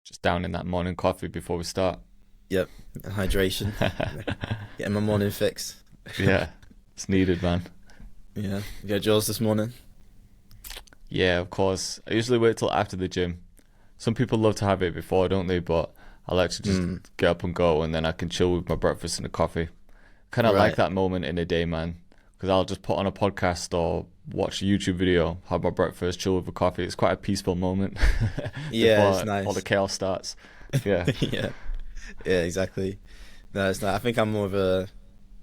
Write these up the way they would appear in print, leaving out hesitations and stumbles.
Just down in that morning coffee before we start. Yep, hydration. Getting my morning fix. Yeah, it's needed, man. Yeah, you got Jaws this morning. Yeah, of course. I usually wait till after the gym. Some people love to have it before, don't they? But I like to just get up and go, and then I can chill with my breakfast and a coffee. Kind of like Right. that moment in the day, man. Because I'll just put on a podcast or watch a YouTube video, have my breakfast, chill with a coffee. It's quite a peaceful moment Yeah, it's before all the nice. chaos starts. Yeah, Yeah, yeah, exactly. No, it's not. I think I'm more of a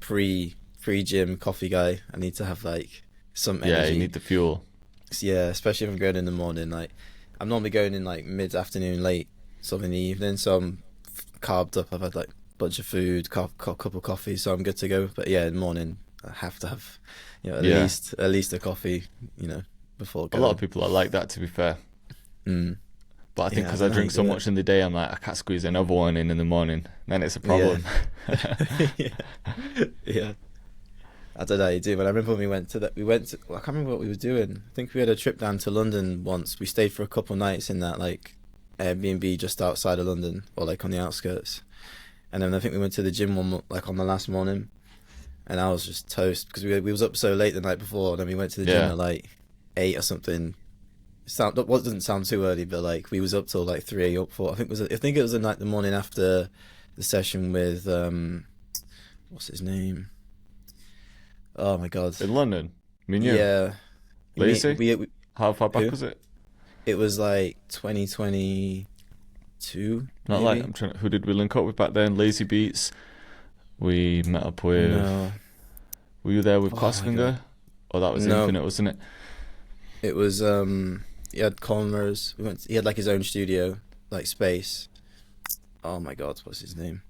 pre gym coffee guy. I need to have like some yeah, you energy. need the fuel. Yeah, especially if I'm going in the morning. Like I'm normally going in like mid afternoon, late, sort of in the evening. So I'm carved up. I've had like a bunch of food, cup of coffee, so I'm good to go. But yeah, in the morning I have to have, at Yeah, least a coffee, before a lot of going. people are like that, to be fair. Mm. But I think Yeah, I because I don't know how you drink so do it. much in the day, I'm like, I can't squeeze another one in the morning. Then it's a Yeah. problem. Yeah. Yeah. I don't know how you do, but I remember when well, I can't remember what we were doing. I think we had a trip down to London once. We stayed for a couple nights in that like Airbnb just outside of London or like on the outskirts. And then I think we went to the gym like on the last morning, and I was just toast because we was up so late the night before, and then we went to the gym Yeah. at like 8 or something. What doesn't sound too early, but like we was up till like 3 or 4. I think it was the night the morning after the session with what's his name? Oh my God. In London, me and you. Yeah. Lazy? We How far back who? was it? It was like 2022 Not like, maybe. I'm trying to, who did we link up with back then? Lazy Beats. We met up with, No. were you there with Oh my God. Crossfinger? Or that was No. Infinite, wasn't it? It was he had Converse. He had like his own studio, like space. Oh my God, what's his name?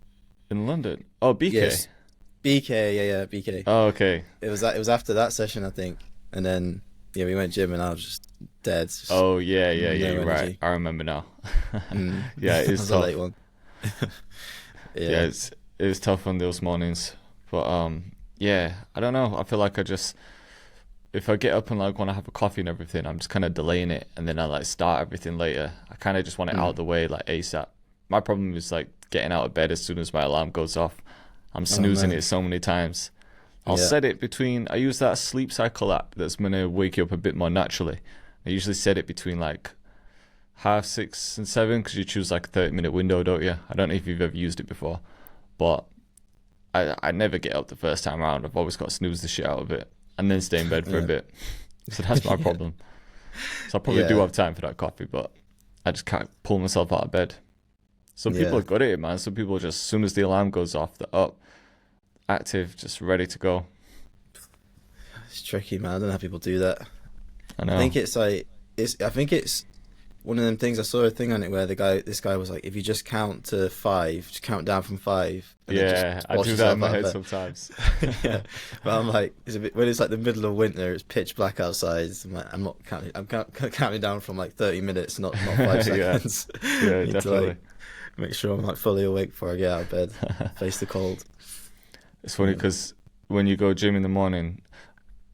In London. Oh, BK. Yes. BK, yeah, BK. Oh, okay. It was after that session, I think. And then yeah, we went gym and I was just dead. Just Oh, yeah, yeah, yeah, no you're right. energy. I remember now. Mm. Yeah, it That is was a late tough. one. Yeah, Yeah. it was tough on those mornings. But yeah, I don't know. I feel like I just if I get up and like want to have a coffee and everything, I'm just kind of delaying it, and then I like start everything later. I kind of just want it out of Mm. the way like ASAP. My problem is like getting out of bed as soon as my alarm goes off. I'm Oh snoozing it man. so many times. I'll Yeah. set it between. I use that sleep cycle app that's gonna wake you up a bit more naturally. I usually set it between like half six and seven because you choose like a 30-minute window, don't you? I don't know if you've ever used it before, but I never get up the first time around. I've always got to snooze the shit out of it and then stay in bed for a Yeah. bit. So that's my Yeah. problem. So I probably do Yeah. have time for that coffee, but I just can't pull myself out of bed. Some people Yeah. are good at it, man. Some people just, as soon as the alarm goes off, they're up, active, just ready to go. It's tricky, man. I don't know how people do that. I I know. think it's like I think it's one of them things. I saw a thing on it where this guy was like, if you just count to five, just count down from five, and then just Yeah, I wash do that in yourself my out head of sometimes. bed. Yeah, but I'm like, when it's like the middle of winter, it's pitch black outside. I'm like, I'm not counting. Counting down from like 30 minutes, not 5 Yeah, seconds. yeah, Need to definitely. like make sure I'm like fully awake before I get out of bed, face the cold. It's funny Yeah, because when you go gym in the morning,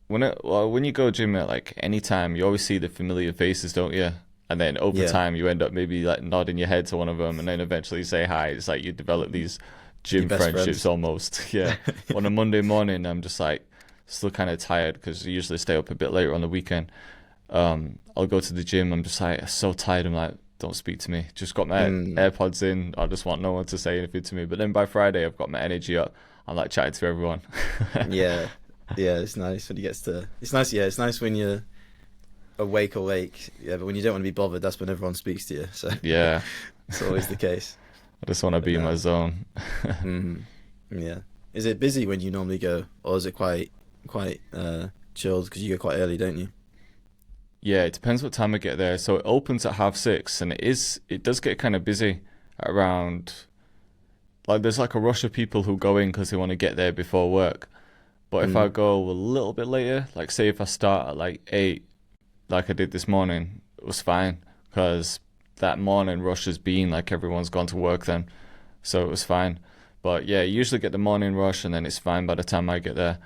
when you go gym at like any time, you always see the familiar faces, don't you? And then over yeah, time, you end up maybe like nodding your head to one of them, and then eventually say hi. It's like you develop these your gym best friendships friends. almost. Yeah. On a Monday morning, I'm just like still kind of tired because I usually stay up a bit later on the weekend. I'll go to the gym. I'm just like so tired. I'm like, don't speak to me. Just got my Mm, AirPods in. I just want no one to say anything to me. But then by Friday, I've got my energy up. I'm like chatting to everyone. yeah, yeah. It's nice when you get to. It's nice. Yeah, it's nice when you're awake. Yeah, but when you don't want to be bothered, that's when everyone speaks to you. So Yeah, it's always the case. I just want to But be in my no. zone. Mm, yeah. Is it busy when you normally go, or is it quite chilled? Because you go quite early, don't you? Yeah, it depends what time I get there. So it opens at half six, and it does get kind of busy around. Like there's like a rush of people who go in because they want to get there before work. But if I Mm, go a little bit later, like say if I start at like 8, like I did this morning, it was fine because that morning rush has been like everyone's gone to work then, so it was fine. But yeah, you usually get the morning rush, and then it's fine by the time I get there.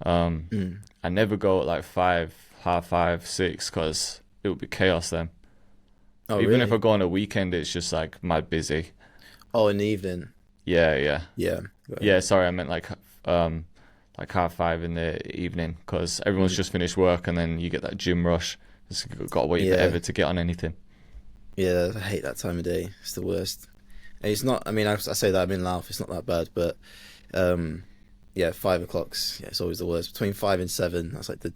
Um, mm. I never go at like 5, half 5, 6, because it would be chaos then. Oh, Even if I really? go on a weekend, it's just like mad busy. Oh, in the evening. Yeah, yeah. Yeah. Got you. Yeah, sorry, I meant like 5:30 in the evening because everyone's Mm. just finished work and then you get that gym rush. Just got to wait Yeah. forever to get on anything. Yeah. I hate that time of day. It's the worst. And it's not. I mean, I say that I'm in Louth. It's not that bad, but um, yeah, 5 o'clock's. Yeah, it's always the worst. Between 5 and 7, that's like the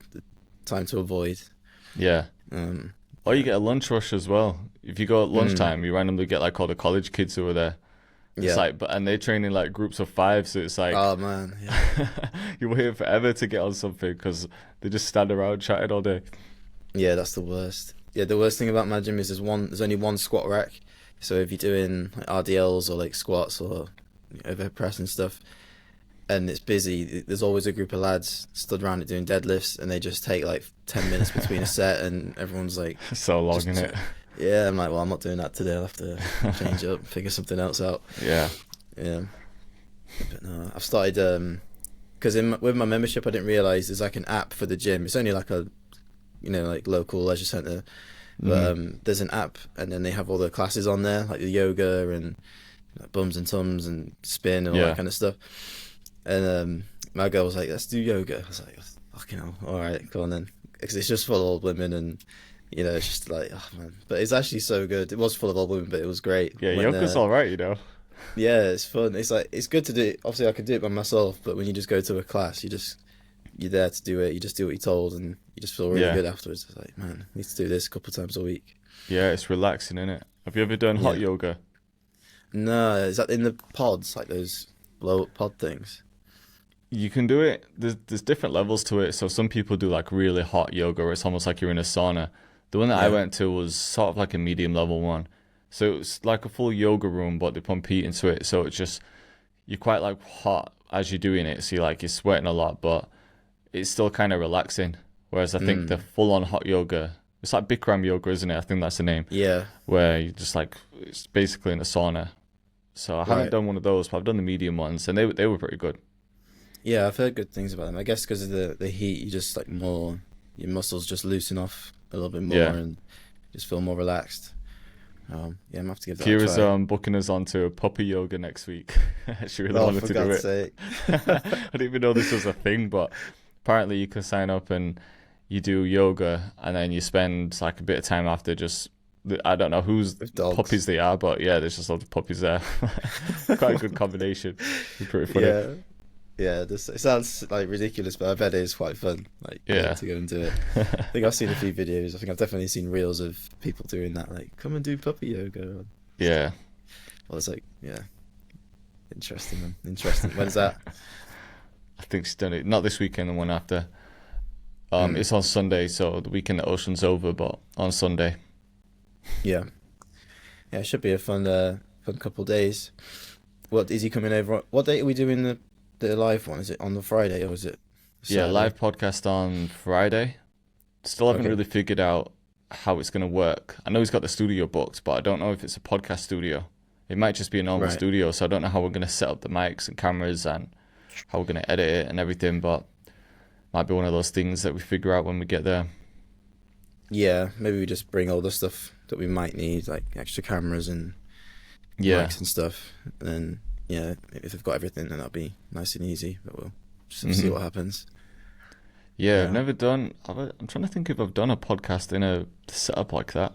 time to avoid. Yeah. Or you Yeah. get a lunch rush as well. If you go at Mm. lunchtime, you randomly get like all the college kids who are there. It's Yeah. like, but and they train in like groups of five, so it's like Oh man. Yeah. you're waiting forever to get on something because they just stand around chatting all day. Yeah, that's the worst. Yeah, the worst thing about my gym is there's only one squat rack. So if you're doing like RDLs or like squats or overhead press and stuff, and it's busy, there's always a group of lads stood around it doing deadlifts, and they just take like 10 minutes between a set, and everyone's like, So long, just, in it. yeah. I'm like, well, I'm not doing that today. I'll have to change up, figure something else out. Yeah. Yeah, but no, I've started because with my membership, I didn't realize there's like an app for the gym. It's only like a like local leisure center. But there's an app, and then they have all the classes on there, like the yoga and like bums and tums and spin and all Yeah. that kind of stuff. And my girl was like, "Let's do yoga." I was like, "Fucking hell, all right, go on then," because it's just full of old women, and it's just like, oh man. But it's actually so good. It was full of old women, but it was great. Yeah, when, yoga's all right, you know. yeah, it's fun. It's like it's good to do. Obviously, I could do it by myself, but when you just go to a class, you're there to do it. You just do what you're told, and you just feel really Yeah. good afterwards. It's like, man, I need to do this a couple of times a week. Yeah, it's relaxing, isn't it? Have you ever done hot Yeah. yoga? No, is that in the pods, like those blow up pod things? You can do it. There's different levels to it. So some people do like really hot yoga, where it's almost like you're in a sauna. The one that I Yeah. went to was sort of like a medium level one. So it's like a full yoga room, but they pump heat into it. So it's just you're quite like hot as you're doing it. So you're sweating a lot, but it's still kind of relaxing. Whereas I think the full on hot yoga, it's like Bikram yoga, isn't it? I think that's the name. Yeah, Where you just like it's basically in a sauna. So I haven't right. done one of those, but I've done the medium ones, and they were pretty good. Yeah, I've heard good things about them. I guess because of the heat, you just like more, your muscles just loosen off a little bit more Yeah. and just feel more relaxed. Yeah, I'm gonna have to give that a Kira's try. booking us onto puppy yoga next week. She really Oh, wanted for to do God's it. sake. I didn't even know this was a thing, but apparently you can sign up and you do yoga, and then you spend like a bit of time after just. I don't know whose With dogs. puppies they are, but yeah, there's just lots of puppies there. Quite a good combination. It's pretty funny. Yeah. Yeah, it sounds like ridiculous, but I bet it is quite fun. Like, Yeah. to go and do it. I think I've seen a few videos. I think I've definitely seen reels of people doing that. Like, come and do puppy yoga. Yeah. Well, it's like, yeah, interesting, man. Interesting. When's that? I think she's done it. Not this weekend, the one after. It's on Sunday, so the weekend the ocean's over, but on Sunday. Yeah, yeah, it should be a fun couple of days. What is he coming over? What date are we doing the live one? Is it on the Friday or is it Yeah, Saturday? live podcast on Friday. Still haven't Okay. really figured out how it's going to work. I know he's got the studio booked, but I don't know if it's a podcast studio. It might just be a normal Right. studio, so I don't know how we're going to set up the mics and cameras and how we're going to edit it and everything, but might be one of those things that we figure out when we get there. Yeah, maybe we just bring all the stuff that we might need, like extra cameras and Yeah. mics and stuff. And then, yeah, if they've got everything, then that'll be nice and easy. But we'll just see what happens. Yeah, Yeah. I've never done. I'm trying to think if I've done a podcast in a setup like that.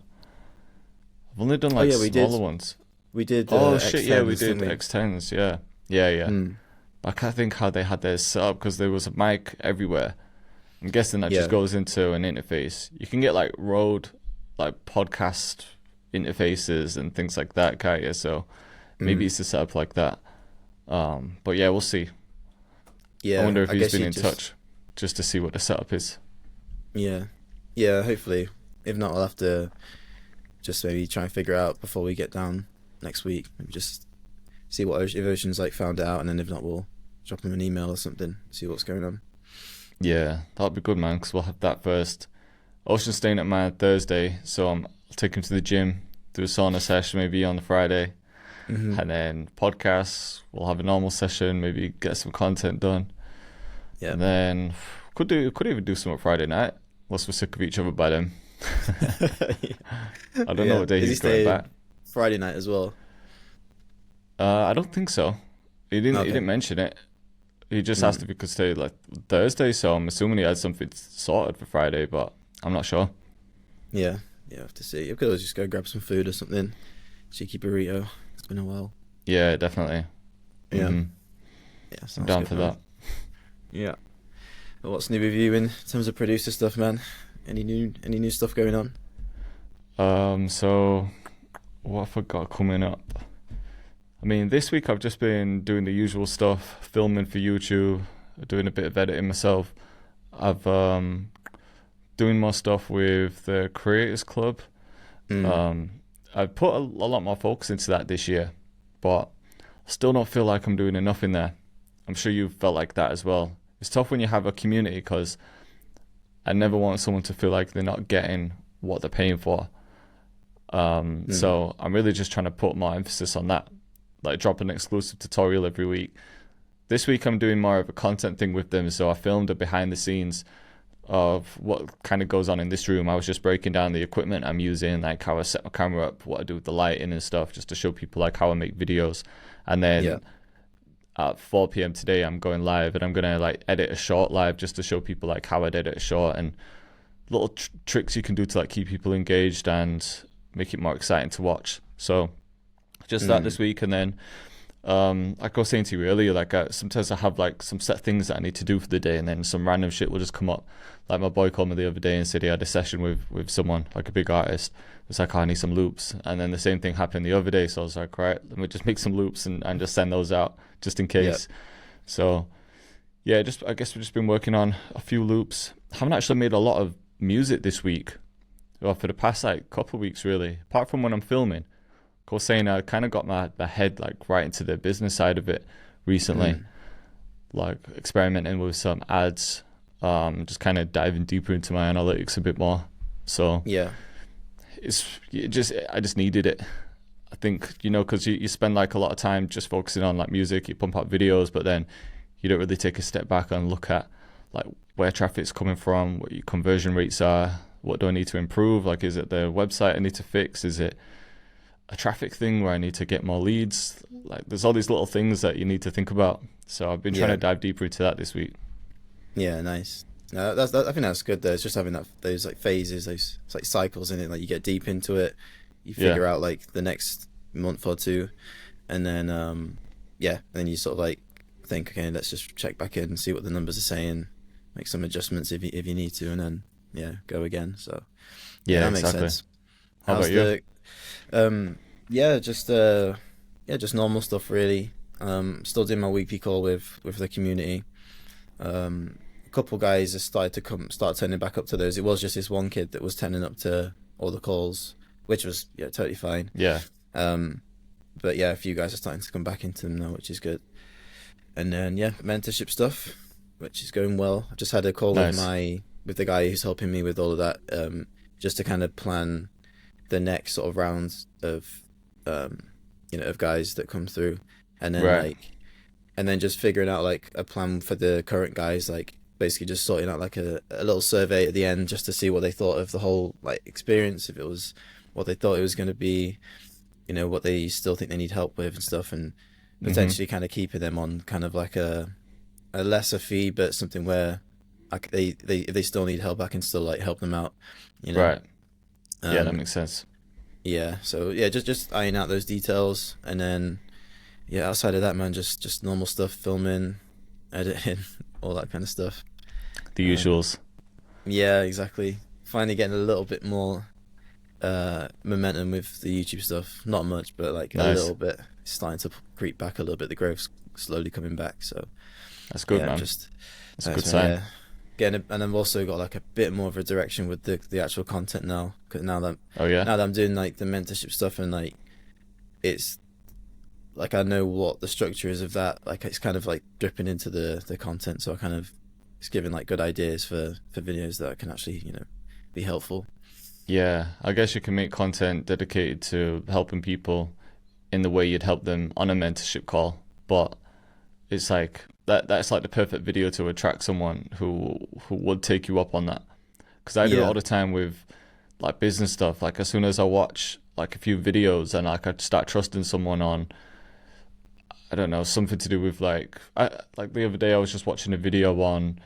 I've only done like yeah, we did. smaller ones. We did. Oh shit! Yeah, we X10s, did didn't we? X10s. Yeah, yeah. Mm. I can't think how they had theirs set up because there was a mic everywhere. I'm guessing that Yeah. just goes into an interface. You can get like Rode, like podcast interfaces and things like that, can't you? So maybe it's a setup like that. But yeah, we'll see. Yeah, I wonder if he's guess been you in just- touch just to see what the setup is. Yeah, yeah. Hopefully, if not, I'll have to just maybe try and figure out before we get down next week. Maybe just see what if Ocean's like found out, and then if not, we'll drop him an email or something. See what's going on. Yeah, that'll be good, man, because we'll have that first. Ocean's staying at mine Thursday, so I'll take him to the gym, do a sauna session maybe on the Friday, Mm-hmm. and then podcasts. We'll have a normal session, maybe get some content done, Yeah, and then could even do some on Friday night, unless we're sick of each other by then. I don't know what day Is he he's going staying back. Friday night as well? I don't think so. He didn't. He Okay. didn't mention it. He just asked Mm. if he could stay like Thursday. So I'm assuming he had something sorted for Friday, but I'm not sure. Yeah, I have to see. You could always just go grab some food or something. Cheeky burrito. It's been a while. Yeah, definitely. Yeah, Mhm. yeah, I'm sounds down good, for man. that. Yeah. Well, what's new with you in terms of producer stuff, man? Any new stuff going on? So what have I got coming up? I mean, this week I've just been doing the usual stuff, filming for YouTube, doing a bit of editing myself. I've doing more stuff with the Creators Club. Mm. I've put a lot more focus into that this year, but I still don't feel like I'm doing enough in there. I'm sure you've felt like that as well. It's tough when you have a community because I never want someone to feel like they're not getting what they're paying for. So I'm really just trying to put more emphasis on that, like drop an exclusive tutorial every week. This week I'm doing more of a content thing with them, so I filmed a behind the scenes of what kind of goes on in this room. I was just breaking down the equipment I'm using, like how I set my camera up, what I do with the lighting and stuff, just to show people like how I make videos. And then Yeah. at 4 p.m. today I'm going live, and I'm gonna like edit a short live just to show people like how I'd edit a short and little tricks you can do to like keep people engaged and make it more exciting to watch. So just that this week. And then like I was saying to you earlier, like sometimes I have like some set things that I need to do for the day, and then some random shit will just come up. Like my boy called me the other day and said he had a session with someone, like a big artist. It's like, oh, I need some loops. And then the same thing happened the other day, so I was like, right, let me just make some loops and just send those out just in case. So yeah, just I guess we've just been working on a few loops. Haven't actually made a lot of music this week, or for the past like couple of weeks really, apart from when I'm filming. I was saying I kind of got my head like right into the business side of it recently, like experimenting with some ads, just kind of diving deeper into my analytics a bit more. So Yeah. I just needed it. I think, because you spend like a lot of time just focusing on like music, you pump out videos, but then you don't really take a step back and look at like where traffic's coming from, what your conversion rates are, what do I need to improve? Like, is it the website I need to fix? Is it a traffic thing where I need to get more leads? Like, there's all these little things that you need to think about. So I've been trying to dive deeper into that this week. Yeah, nice. No, I think that's good though. It's just having those like phases, those it's like cycles in it. Like you get deep into it, you figure out like the next month or two, and then then you sort of like think, okay, let's just check back in and see what the numbers are saying, make some adjustments if you need to, and then go again. So that makes sense. How about you? Just normal stuff really. Still doing my weekly call with the community. A couple guys have started to start turning back up to those. It was just this one kid that was turning up to all the calls, which was totally fine. Yeah. But a few guys are starting to come back into them now, which is good. And then mentorship stuff, which is going well. I just had a call with the guy who's helping me with all of that, just to kind of plan the next sort of rounds of of guys that come through, and then and then just figuring out like a plan for the current guys, like basically just sorting out like a little survey at the end just to see what they thought of the whole like experience, if it was what they thought it was going to be, what they still think they need help with and stuff, and potentially kind of keeping them on kind of like a lesser fee, but something where if they still need help, I can still like help them out, Right. That makes sense. So just iron out those details, and then outside of that, man, just normal stuff, filming, editing, all that kind of stuff. The usuals. Yeah, exactly. Finally getting a little bit more momentum with the YouTube stuff. Not much, but like a little bit. It's starting to creep back a little bit. The growth's slowly coming back. So that's good, man. That's a good sign. And I've also got like a bit more of a direction with the actual content now. Cause now that I'm doing like the mentorship stuff, and like it's like I know what the structure is of that. Like it's kind of like dripping into the content, so I kind of it's giving like good ideas for videos that can actually be helpful. Yeah, I guess you can make content dedicated to helping people in the way you'd help them on a mentorship call, but it's like that's like the perfect video to attract someone who would take you up on that. Because I do it all the time with like business stuff. Like as soon as I watch like a few videos and like I start trusting someone on, I don't know, something to do with like the other day I was just watching a video on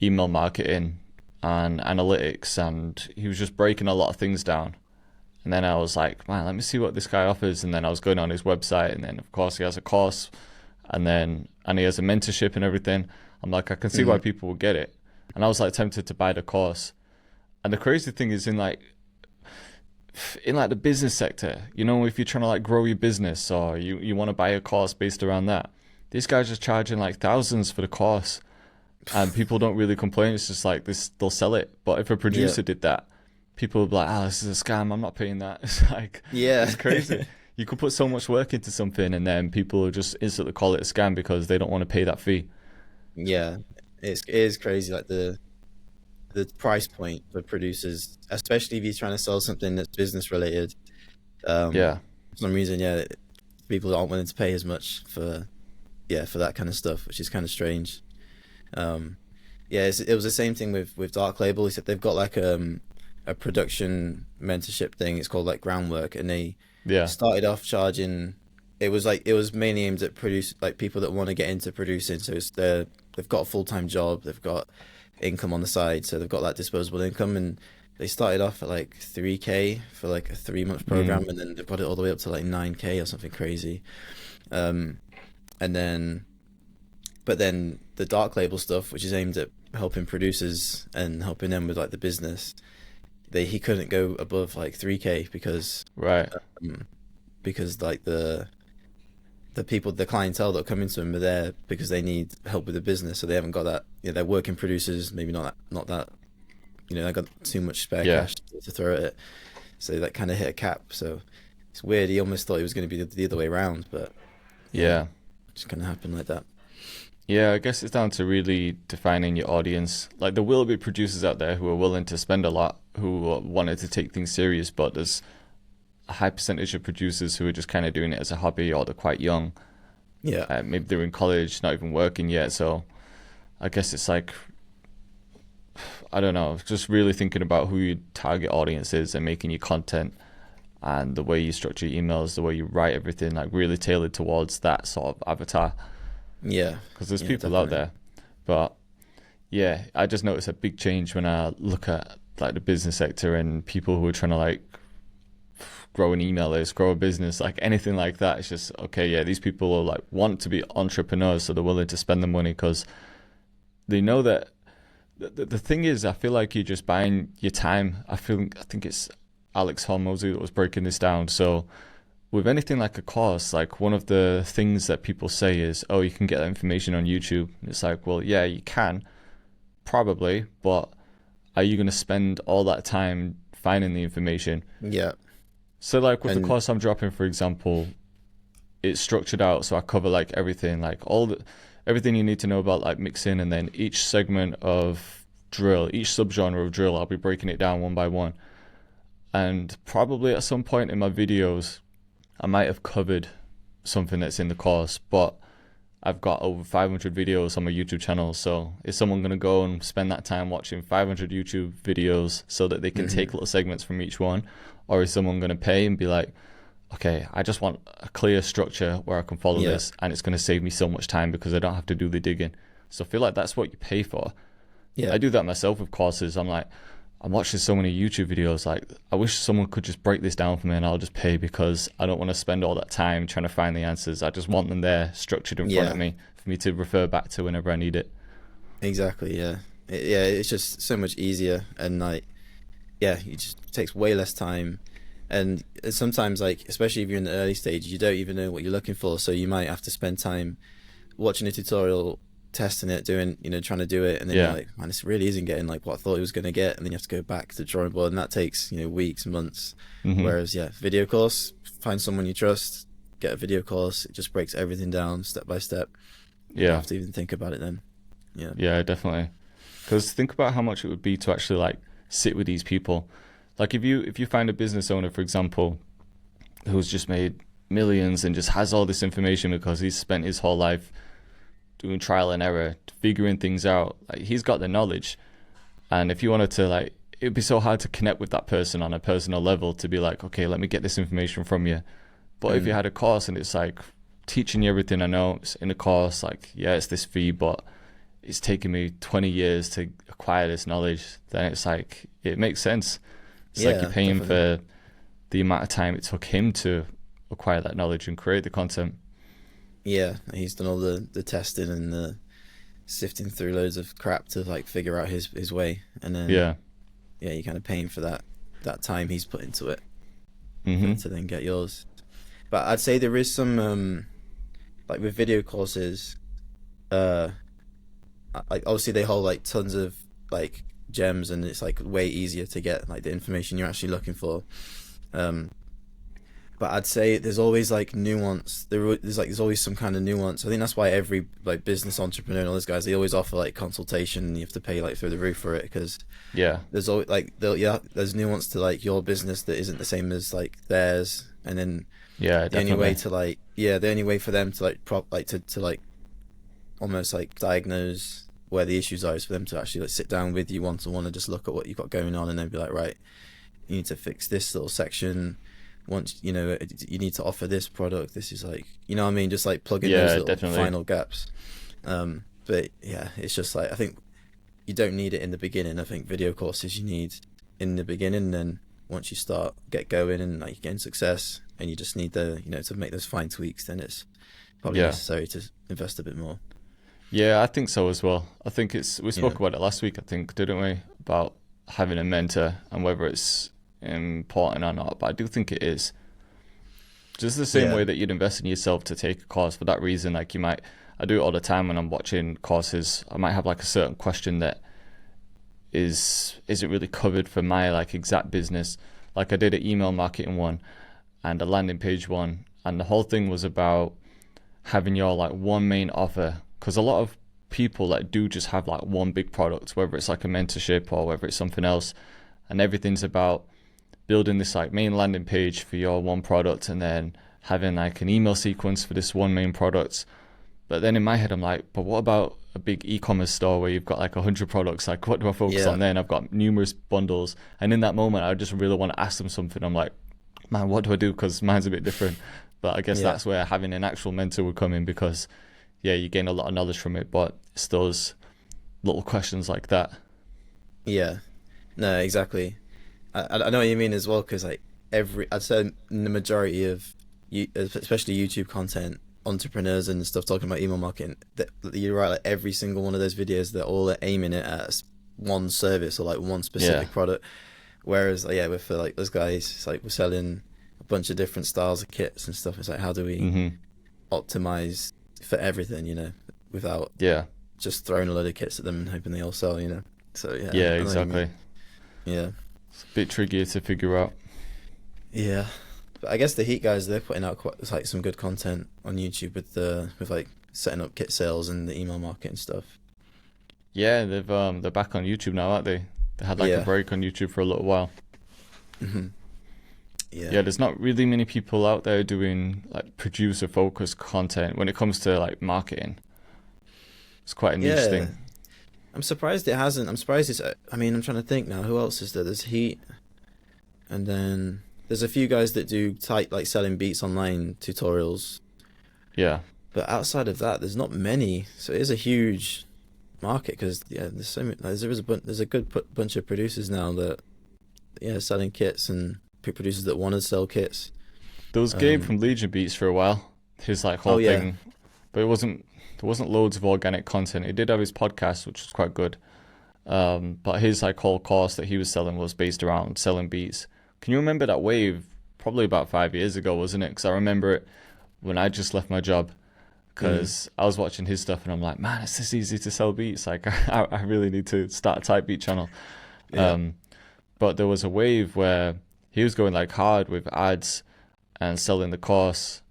email marketing and analytics, and he was just breaking a lot of things down. And then I was like, man, let me see what this guy offers. And then I was going on his website, and then of course he has a course, and he has a mentorship and everything. I'm like, I can see why people will get it. And I was like tempted to buy the course. And the crazy thing is in like the business sector, you know, if you're trying to like grow your business or you want to buy a course based around that, these guys are charging like thousands for the course, and people don't really complain. It's just like this, they'll sell it. But if a producer did that, people would be like, this is a scam, I'm not paying that. It's like, it's crazy. You could put so much work into something and then people will just instantly call it a scam because they don't want to pay that fee. Yeah, it is crazy, like the price point for producers, especially if you're trying to sell something that's business related. For some reason, people aren't willing to pay as much for that kind of stuff, which is kind of strange. It was the same thing with Dark Label, except they've got like a production mentorship thing. It's called like Groundwork, and they started off charging. It was mainly aimed at people that want to get into producing. So they've got a full-time job, they've got income on the side, so they've got that disposable income, and they started off at like $3K for like a 3-month program, and then they brought it all the way up to like $9K or something crazy. But then the Dark Label stuff, which is aimed at helping producers and helping them with like the business, he couldn't go above like 3K because like the people, the clientele that come into them are there because they need help with the business, so they haven't got that. They're working producers, maybe not that. They got too much spare cash to throw at it, so that kind of hit a cap. So it's weird. He almost thought it was going to be the other way around, but it just kind of happened like that. Yeah, I guess it's down to really defining your audience. Like there will be producers out there who are willing to spend a lot, who wanted to take things serious, but there's a high percentage of producers who are just kind of doing it as a hobby, or they're quite young. Maybe they're in college, not even working yet. So I guess it's like, I don't know, just really thinking about who your target audience is and making your content and the way you structure your emails, the way you write everything, like really tailored towards that sort of avatar. Because there's people out there. But I just noticed a big change when I look at like the business sector and people who are trying to like grow an email list, grow a business, like anything like that. It's just, these people are like want to be entrepreneurs, so they're willing to spend the money because they know that the thing is, I feel like you're just buying your time. I think it's Alex Hormozy that was breaking this down. So with anything like a course, like one of the things that people say is, you can get that information on YouTube. It's like, well, yeah, you can, probably, but are you going to spend all that time finding the information? So like with the course I'm dropping, for example, it's structured out, so I cover like everything, like everything you need to know about like mixing, and then each segment of drill, each subgenre of drill, I'll be breaking it down one by one. And probably at some point in my videos, I might have covered something that's in the course, but I've got over 500 videos on my YouTube channel. So is someone going to go and spend that time watching 500 YouTube videos so that they can take little segments from each one? Or is someone going to pay and be like, okay, I just want a clear structure where I can follow this, and it's going to save me so much time because I don't have to do the digging. So I feel like that's what you pay for. I do that myself with courses. I'm like, I'm watching so many YouTube videos, like I wish someone could just break this down for me and I'll just pay, because I don't want to spend all that time trying to find the answers. I just want them there structured in front of me for me to refer back to whenever I need it. Exactly, it's just so much easier, and like it just takes way less time. And sometimes, like, especially if you're in the early stage, you don't even know what you're looking for, so you might have to spend time watching a tutorial, testing it, trying to do it, and then you're like, man, this really isn't getting like what I thought it was going to get, and then you have to go back to the drawing board, and that takes weeks, months. Whereas video course, find someone you trust, get a video course, it just breaks everything down step by step. You don't have to even think about it then. Definitely, because think about how much it would be to actually like sit with these people. Like if you find a business owner, for example, who's just made millions and just has all this information because he's spent his whole life doing trial and error, figuring things out. Like he's got the knowledge, and if you wanted to like it'd be so hard to connect with that person on a personal level to be like, okay, let me get this information from you. But if you had a course and it's like teaching you everything I know, it's in a course, like, yeah, it's this fee, but it's taken me 20 years to acquire this knowledge, then it's like, it makes sense. It's like you're paying for the amount of time it took him to acquire that knowledge and create the content. Yeah, he's done all the testing and the sifting through loads of crap to like figure out his way, and then you're kind of paying for that time he's put into it to then get yours. But I'd say there is some like with video courses, like obviously they hold like tons of like gems, and it's like way easier to get like the information you're actually looking for. But I'd say there's always like nuance. There's always some kind of nuance. I think that's why every like business entrepreneur and all those guys, they always offer like consultation, and you have to pay like through the roof for it, because there's always like there's nuance to like your business that isn't the same as like theirs, and then the only way to like the only way for them to like to like almost like diagnose where the issues are is for them to actually like sit down with you one-to-one and just look at what you've got going on, and then be like, right, you need to fix this little section. Once you know you need to offer this product, this is like, you know what I mean, just like plug in those little final gaps. But yeah, it's just like, I think you don't need it in the beginning. I think video courses you need in the beginning, and then once you get going and like gain success, and you just need to make those fine tweaks, then it's probably necessary to invest a bit more. Yeah, I think so as well. I think we spoke about it last week, I think, didn't we, about having a mentor and whether it's important or not. But I do think it is. Just the same way that you'd invest in yourself to take a course. For that reason, like I do it all the time when I'm watching courses. I might have like a certain question that isn't really covered for my like exact business. Like I did an email marketing one and a landing page one, and the whole thing was about having your like one main offer, because a lot of people like do just have like one big product, whether it's like a mentorship or whether it's something else, and everything's about building this like main landing page for your one product, and then having like an email sequence for this one main product. But then in my head I'm like, but what about a big e-commerce store where you've got like 100 products? Like, what do I focus on then? I've got numerous bundles, and in that moment I just really want to ask them something. I'm like, man, what do I do? Because mine's a bit different. But I guess that's where having an actual mentor would come in, because you gain a lot of knowledge from it, but it's those little questions like that. No, exactly. I know what you mean as well, because like I'd say in the majority of especially YouTube content, entrepreneurs and stuff talking about email marketing, that you're right, like every single one of those videos, they're all aiming it at one service or like one specific product. Whereas with like those guys, it's like we're selling a bunch of different styles of kits and stuff. It's like, how do we optimize for everything, without just throwing a load of kits at them and hoping they all sell, So exactly. It's a bit trickier to figure out. But I guess the Heat guys, they're putting out quite like some good content on YouTube with like setting up kit sales and the email marketing stuff. Yeah, they're back on YouTube now, aren't they? They had like a break on YouTube for a little while. There's not really many people out there doing like producer focused content when it comes to like marketing. It's quite a niche thing. I'm surprised it hasn't. I'm surprised it's. I mean, I'm trying to think now. Who else is there? There's Heat, and then there's a few guys that do like selling beats online tutorials. Yeah. But outside of that, there's not many. So it is a huge market, because there's so many. There's a good bunch of producers now that selling kits, and producers that want to sell kits. There was Gabe from Legion Beats for a while. His like whole thing, but there wasn't loads of organic content. He did have his podcast, which was quite good. But his like whole course that he was selling was based around selling beats. Can you remember that wave? Probably about 5 years ago, wasn't it? Because I remember it when I just left my job. Because I was watching his stuff and I'm like, man, it's this easy to sell beats. Like, I really need to start a type beat channel. But there was a wave where he was going like hard with ads and selling the course.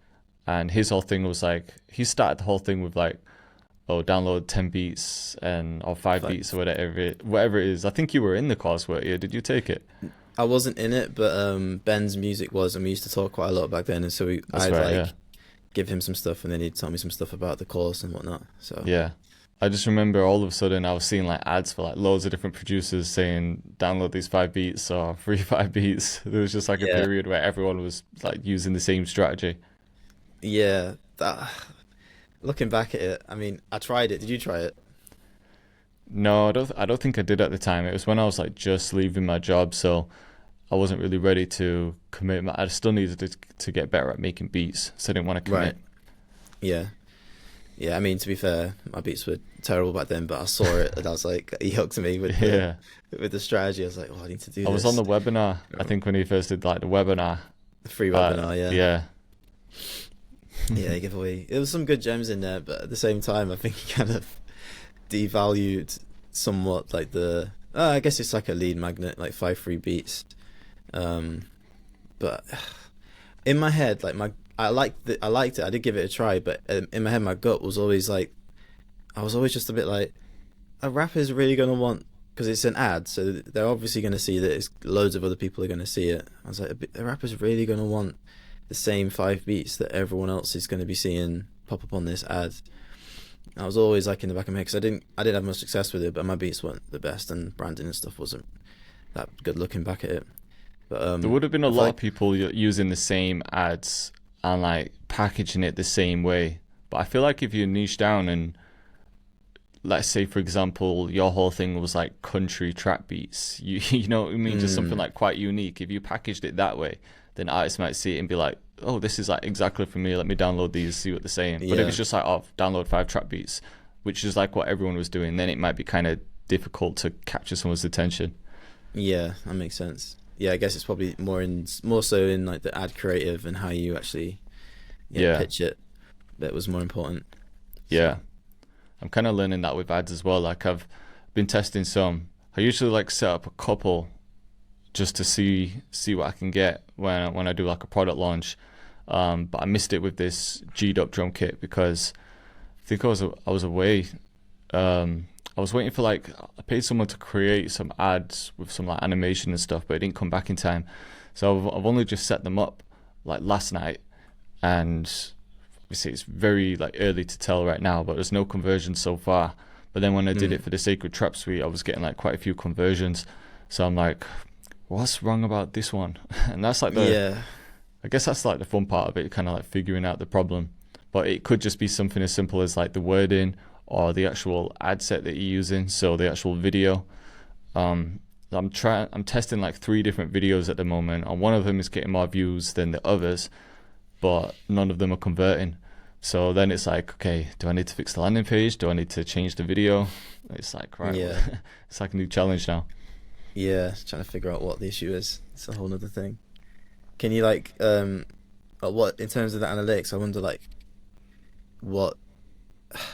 And his whole thing was like, he started the whole thing with like, download 10 beats or 5 beats or whatever it is. I think you were in the course, weren't you? Did you take it? I wasn't in it, but Ben's music was, and we used to talk quite a lot back then. And so I'd give him some stuff, and then he'd tell me some stuff about the course and whatnot. So I just remember all of a sudden I was seeing like ads for like loads of different producers saying download these 5 beats or free 5 beats. There was just like a Yeah, period where everyone was like using the same strategy. yeah. That looking back at it, I mean, I tried it. Did you try it? No, I don't think I did at the time. It was when I was like just leaving my job, so I wasn't really ready to commit. I still needed to get better at making beats, so I didn't want to Right. commit. Yeah. Yeah, I mean, to be fair, my beats were terrible back then, but I saw it and I was like, he hooked me Yeah. with the strategy. I was like, oh, I need to do I was on this. the webinar, I Um, think when he first did like the webinar. The free webinar, yeah. Yeah. Yeah, they give away. There was some good gems in there, but at the same time, I think he kind of devalued somewhat like the. I guess it's like a lead magnet, like 5 free beats. Um, but in my head, like I liked it. I liked it. I did give it a try, but in my head, my gut was always like, I was always just a bit like, a rapper's really gonna want because it's an ad, so they're obviously gonna see that it's loads of other people are gonna see it. I was like, a rapper's really gonna want the same 5 beats that everyone else is gonna be seeing pop up on this ad. I was always like in the back of my head because I didn't have much success with it, but my beats weren't the best and branding and stuff wasn't that good looking back at it. But There would have been a I feel lot of like people using the same ads and like packaging it the same way. But I feel like if you niche down and let's say for example your whole thing was like country trap beats, you know what I mean, just something mm, like quite unique. If you packaged it that way, then artists might see it and be like, oh, this is like exactly for me, let me download these, see what they're saying. But if yeah, it's just like, oh, download 5 trap beats, which is like what everyone was doing, then it might be kind of difficult to capture someone's attention. yeah, that makes sense. Yeah, I guess it's probably more so in like the ad creative and how you actually Yeah. pitch it that was more important. So Yeah, I'm kind of learning that with ads as well. Like I've been testing some. I usually like set up a couple just to see what I can get when I do like a product launch. But I missed it with this G'd up drum kit because I think I was away. I was waiting for like I paid someone to create some ads with some like animation and stuff, but it didn't come back in time. So I've only just set them up like last night, and obviously it's very like early to tell right now, but there's no conversion so far. But then when I did it mm, for the Sacred Trap Suite, I was getting like quite a few conversions. So I'm like, what's wrong about this one? And that's like yeah, I guess that's like the fun part of it, kind of like figuring out the problem. But it could just be something as simple as like the wording or the actual ad set that you're using, so the actual video. Um, I'm testing like 3 different videos at the moment, and one of them is getting more views than the others, but none of them are converting. So then it's like, okay, do I need to fix the landing page? Do I need to change the video? It's like, right, yeah, it's like a new challenge now. yeah. Trying to figure out what the issue is. It's a whole other thing. Can you like what in terms of the analytics? I wonder like what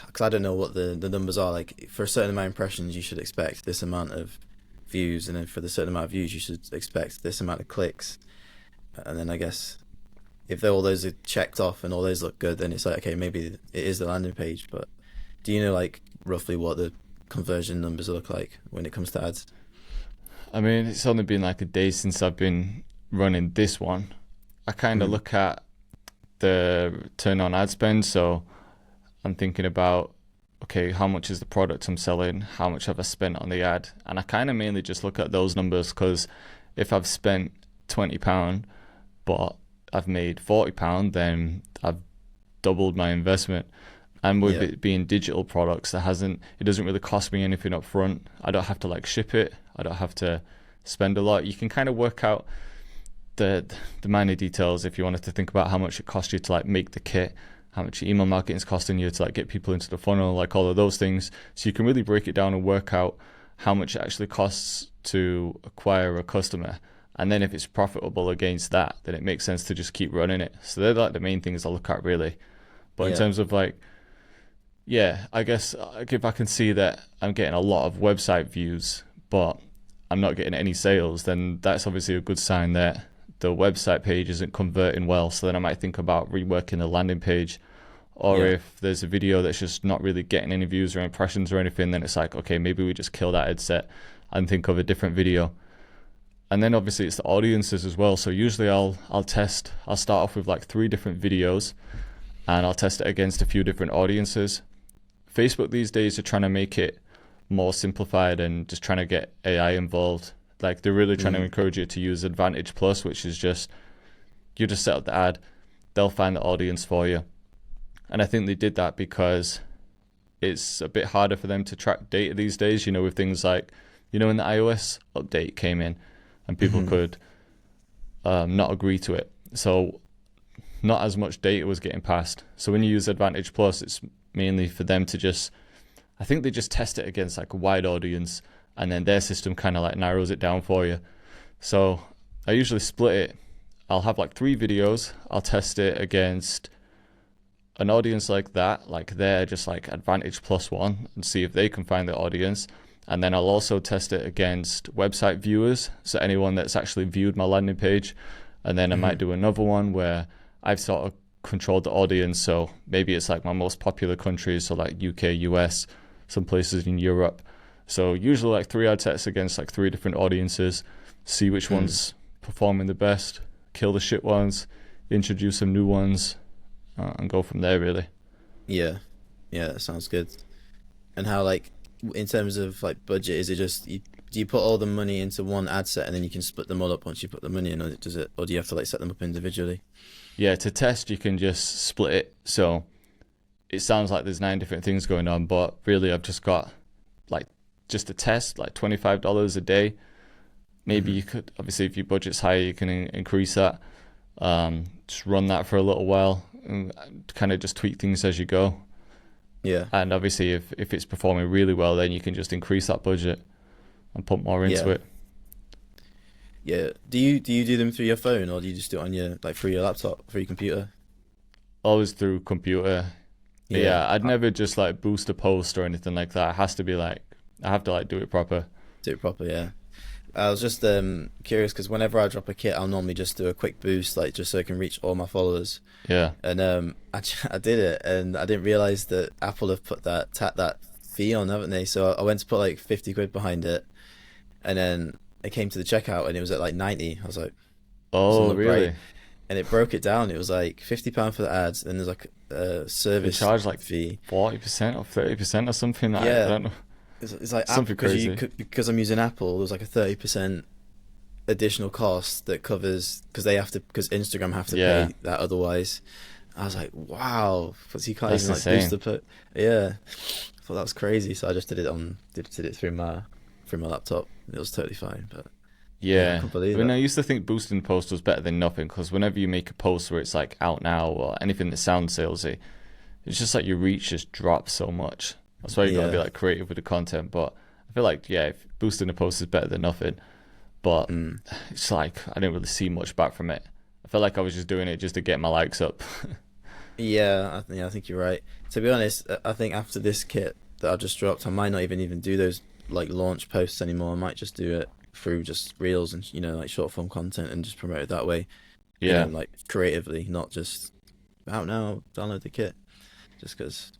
because I don't know what the numbers are. Like for a certain amount of impressions, you should expect this amount of views, and then for the certain amount of views, you should expect this amount of clicks. And then I guess if all those are checked off and all those look good, then it's like okay, maybe it is the landing page. But do you know like roughly what the conversion numbers look like when it comes to ads? I mean, it's only been like a day since I've been running this one. I kind of Mm. look at the return on ad spend. So I'm thinking about, okay, how much is the product I'm selling? How much have I spent on the ad? And I kind of mainly just look at those numbers because if I've spent £20, but I've made £40, then I've doubled my investment. And with Yeah, it being digital products, it doesn't really cost me anything up front. I don't have to like ship it. I don't have to spend a lot. You can kind of work out the minor details if you wanted to think about how much it cost you to like make the kit, how much email marketing is costing you to like get people into the funnel, like all of those things. So you can really break it down and work out how much it actually costs to acquire a customer. And then if it's profitable against that, then it makes sense to just keep running it. So they're like the main things I look at really. But in yeah, terms of like, yeah, I guess if I can see that I'm getting a lot of website views, but I'm not getting any sales, then that's obviously a good sign that the website page isn't converting well. So then I might think about reworking the landing page. Or yeah, if there's a video that's just not really getting any views or impressions or anything, then it's like, okay, maybe we just kill that ad set and think of a different video. And then obviously it's the audiences as well. So usually I'll start off with like 3 different videos and I'll test it against a few different audiences. Facebook these days are trying to make it more simplified and just trying to get AI involved. Like they're really trying to encourage you to use Advantage Plus, which is just, you just set up the ad, they'll find the audience for you. And I think they did that because it's a bit harder for them to track data these days, with things like, when the iOS update came in and people could not agree to it. So not as much data was getting passed. So when you use Advantage Plus, it's mainly for them to just, I think they just test it against like a wide audience, and then their system kind of like narrows it down for you. So I usually split it. I'll have like 3 videos. I'll test it against an audience like that, like they're just like Advantage Plus 1, and see if they can find the audience. And then I'll also test it against website viewers, so anyone that's actually viewed my landing page. And then I might do another one where I've sort of controlled the audience, so maybe it's like my most popular countries, so like UK, US, some places in Europe. So usually like 3 ad sets against like 3 different audiences, see which one's performing the best, kill the shit ones, introduce some new ones, and go from there really. Yeah, that sounds good. And how, like, in terms of like budget, is it just do you put all the money into one ad set and then you can split them all up once you put the money in, or do you have to like set them up individually? Yeah, to test you can just split it, so it sounds like there's 9 different things going on, but really I've just got like just a test, like $25 a day. Maybe you could, obviously if your budget's higher, you can increase that. Just run that for a little while and kind of just tweak things as you go. Yeah. And obviously if it's performing really well, then you can just increase that budget and put more into it. Yeah. Do you do them through your phone, or do you just do it on your, like, through your laptop, through your computer? Always through computer. Yeah, I'd never just like boost a post or anything like that. It has to be like, I have to like do it proper. Yeah. I was just curious because whenever I drop a kit, I'll normally just do a quick boost, like just so I can reach all my followers. Yeah. And I did it, and I didn't realize that Apple have put that fee on, haven't they? So I went to put like 50 quid behind it, and then it came to the checkout and it was at like 90. I was like, oh really? Right. And it broke it down. It was like £50 for the ads, and there's like a service charge like fee, 40% or 30% or something. Like, yeah. I don't know. It's like something crazy. Because I'm using Apple, there's like a 30% additional cost that covers, because Instagram have to pay that otherwise. I was like, wow, because you can't That's even like insane. boost the put. Yeah, I thought that was crazy. So I just did it through my laptop. It was totally fine. But yeah, I can't believe I it. used to think boosting posts was better than nothing, because whenever you make a post where it's like out now or anything that sounds salesy, it's just like your reach just drops so much. That's why you gotta be like creative with the content. But I feel like if boosting a post is better than nothing. But it's like I didn't really see much back from it. I felt like I was just doing it just to get my likes up. I think you're right. To be honest, I think after this kit that I've just dropped, I might not even do those like launch posts anymore. I might just do it through just reels and like short form content and just promote it that way. Yeah, like creatively, not just out now, download the kit. Just because,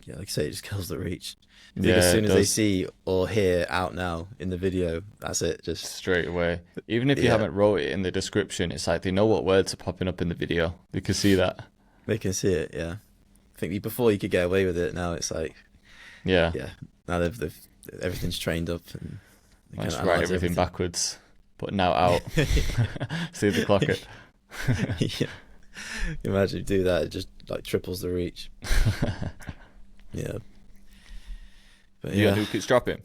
like I say, it just kills the reach. I think as soon as they see or hear out now in the video, that's it. Just straight away. Even if you haven't wrote it in the description, it's like they know what words are popping up in the video. They can see that. They can see it. Yeah. I think before you could get away with it. Now it's like, yeah. Now they've everything's trained up and I just write everything backwards. But now out. See the clock it. Yeah. Imagine you do that, it just like triples the reach. Yeah. But you got new kits dropping?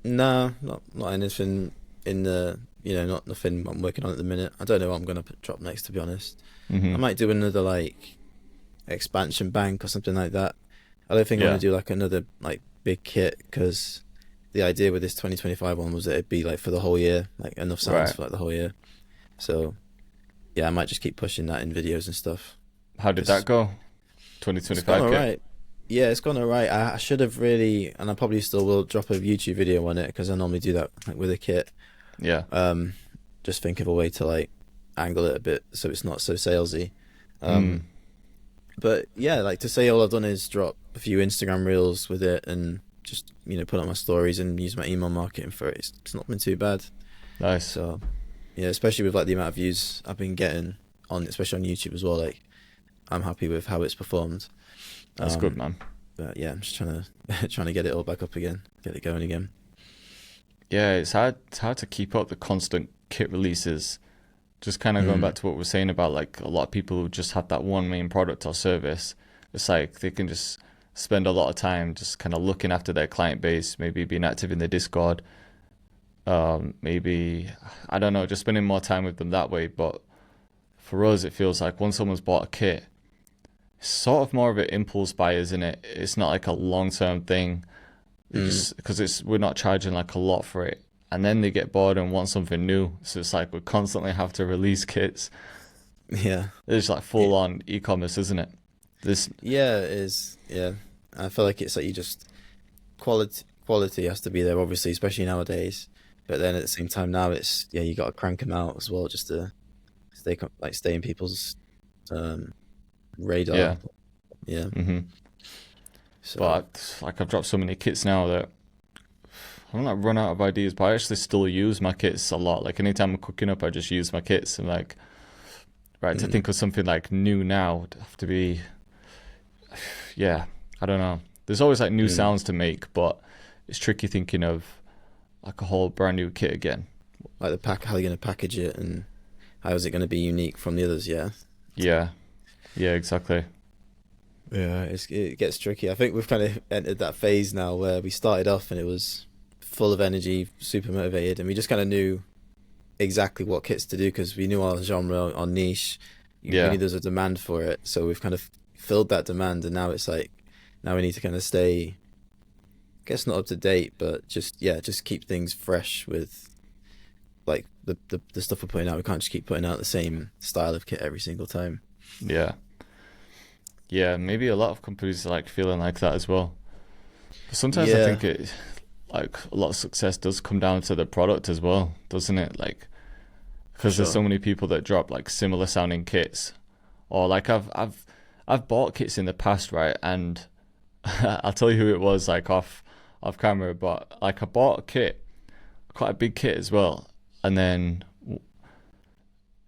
No, not anything in the not nothing I'm working on at the minute. I don't know what I'm gonna drop next, to be honest. I might do another like expansion bank or something like that. I don't think I'm gonna do like another like big kit, because the idea with this 2025 one was that it'd be like for the whole year, like enough sounds for like the whole year. So I might just keep pushing that in videos and stuff. How did that go? 2025 it's gone kit? alright. Yeah, it's gone alright. I should have really, and I probably still will, drop a YouTube video on it, because I normally do that like with a kit. Yeah. Just think of a way to like angle it a bit so it's not so salesy. But yeah, like to say all I've done is drop a few Instagram reels with it and just put on my stories and use my email marketing for it. It's not been too bad. Nice. So yeah, especially with like the amount of views I've been getting especially on YouTube as well. Like I'm happy with how it's performed. That's good, man. But yeah, I'm just trying to trying to get it all back up again, get it going again. Yeah, it's hard to keep up the constant kit releases. Just kind of going back to what we are saying about like a lot of people who just have that one main product or service. It's like they can just spend a lot of time just kind of looking after their client base, maybe being active in the Discord, maybe, I don't know, just spending more time with them that way. But for us, it feels like once someone's bought a kit, it's sort of more of an impulse buy, isn't it? It's not like a long-term thing, because we're not charging like a lot for it. And then they get bored and want something new. So it's like we constantly have to release kits. Yeah. It's like full on e-commerce, isn't it? Yeah, it is. Yeah. I feel like it's like you just quality has to be there, obviously, especially nowadays. But then at the same time now it's, yeah, you got to crank them out as well just to stay in people's radar. Yeah. Yeah. Mm-hmm. So, But like I've dropped so many kits now that I'm not run out of ideas, but I actually still use my kits a lot. Like anytime I'm cooking up, I just use my kits. And like, right, to think of something like new now would have to be, yeah, I don't know. There's always like new sounds to make, but it's tricky thinking of like a whole brand new kit again. like how you're going to package it and how is it going to be unique from the others? Yeah. Yeah, exactly. Yeah, it gets tricky. I think we've kind of entered that phase now where we started off and it was full of energy, super motivated, and we just kind of knew exactly what kits to do because we knew our genre, our niche. We knew there was a demand for it, so we've kind of filled that demand, and now it's like now we need to kind of stay, I guess not up to date, but just keep things fresh with like the stuff we're putting out. We can't just keep putting out the same style of kit every single time. Yeah, maybe a lot of companies are like feeling like that as well. But sometimes I think it, like a lot of success does come down to the product as well, doesn't it? Like, because there's so many people that drop like similar sounding kits, or like I've bought kits in the past, right? And I'll tell you who it was, like off camera, but like I bought a kit, quite a big kit as well, and then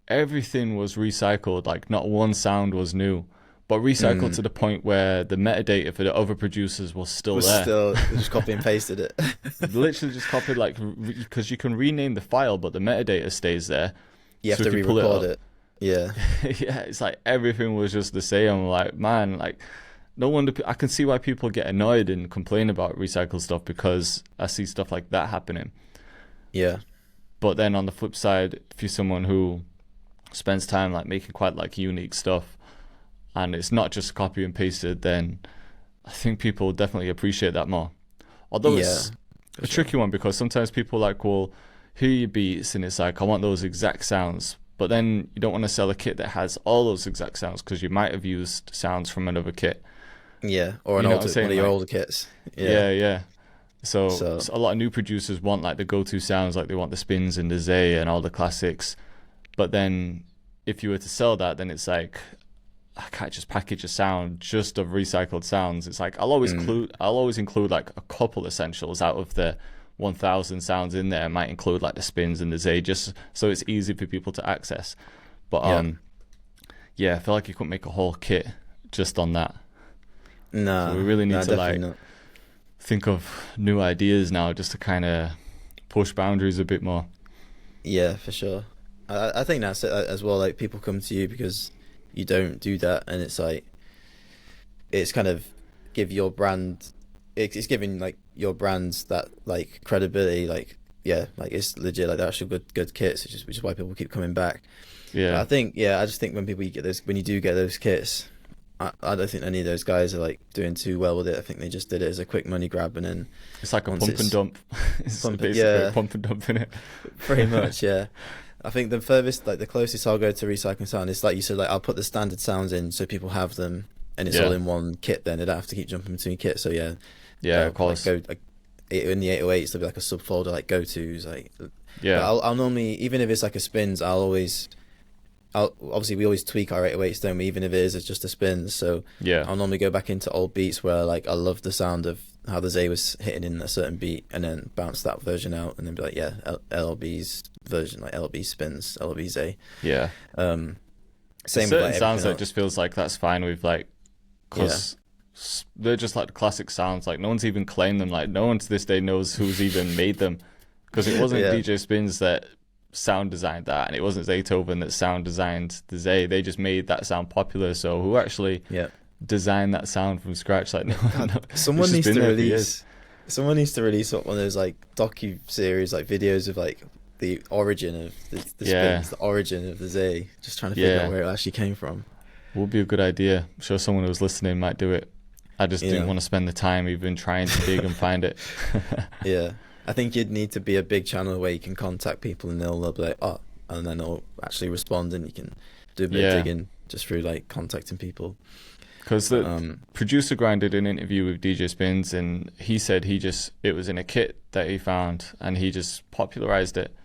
everything was recycled. Like not one sound was new. But recycled to the point where the metadata for the other producers was still there. Just copy and pasted it. Literally just copied, like, because you can rename the file, but the metadata stays there. You have to re-record it. Yeah. Yeah, it's like everything was just the same. I'm like, man, like, no wonder I can see why people get annoyed and complain about recycled stuff, because I see stuff like that happening. Yeah. But then on the flip side, if you're someone who spends time like making quite like unique stuff, and it's not just copy and pasted, then I think people definitely appreciate that more. Although it's a tricky one, because sometimes people like will hear your beats and it's like, I want those exact sounds, but then you don't want to sell a kit that has all those exact sounds because you might have used sounds from another kit. Yeah, or one of your older kits. Yeah. So a lot of new producers want like the go-to sounds, like they want the spins and the zay and all the classics. But then if you were to sell that, then it's like, I can't just package a sound just of recycled sounds. It's like I'll always include like a couple essentials out of the 1,000 sounds in there. I might include like the spins and the zay just so it's easy for people to access. But I feel like you couldn't make a whole kit just on that. No, so we really need to like think of new ideas now, just to kind of push boundaries a bit more. Yeah, for sure. I think that's it as well. Like people come to you because you don't do that, and it's like it's kind of give your brand, it's giving like your brands that like credibility, like like it's legit, like they're actually good kits, which is why people keep coming back. But I just think when you do get those kits, I don't think any of those guys are like doing too well with it. I think they just did it as a quick money grab, and then it's like a pump and dump. It's basically a pump and dump in it. Pretty much, yeah. I think the furthest, like the closest I'll go to recycling sound is like you said, like I'll put the standard sounds in so people have them, and it's all in one kit. Then they don't have to keep jumping between kits. So of course. Like in the 808s, there'll be like a subfolder like go-tos, like I'll normally, even if it's like a spins, obviously we always tweak our 808s, don't we? Even if it's just a spins. So I'll normally go back into old beats where like I love the sound of how the Zay was hitting in a certain beat, and then bounce that version out, and then be like, LLB's version, like LLB spins, LLB Zay. Yeah. Same certain with like sounds that just feels like that's fine with like, because they're just like the classic sounds. Like no one's even claimed them. Like no one to this day knows who's even made them, because it wasn't DJ Spins that sound designed that, and it wasn't Zaytoven that sound designed the Zay. They just made that sound popular. So who actually designed that sound from scratch? Like someone needs to release. Someone needs to release one of those like docu-series, like videos of like the origin of the spins, the origin of the Zay. Just trying to figure out where it actually came from. Would be a good idea. I'm sure someone who was listening might do it. I just didn't want to spend the time even trying to dig and find it. Yeah. I think you'd need to be a big channel where you can contact people and they'll be like, oh, and then they'll actually respond, and you can do a bit of digging just through like contacting people. Because the producer Grind did an interview with DJ Spins, and he said it was in a kit that he found, and he just popularized it.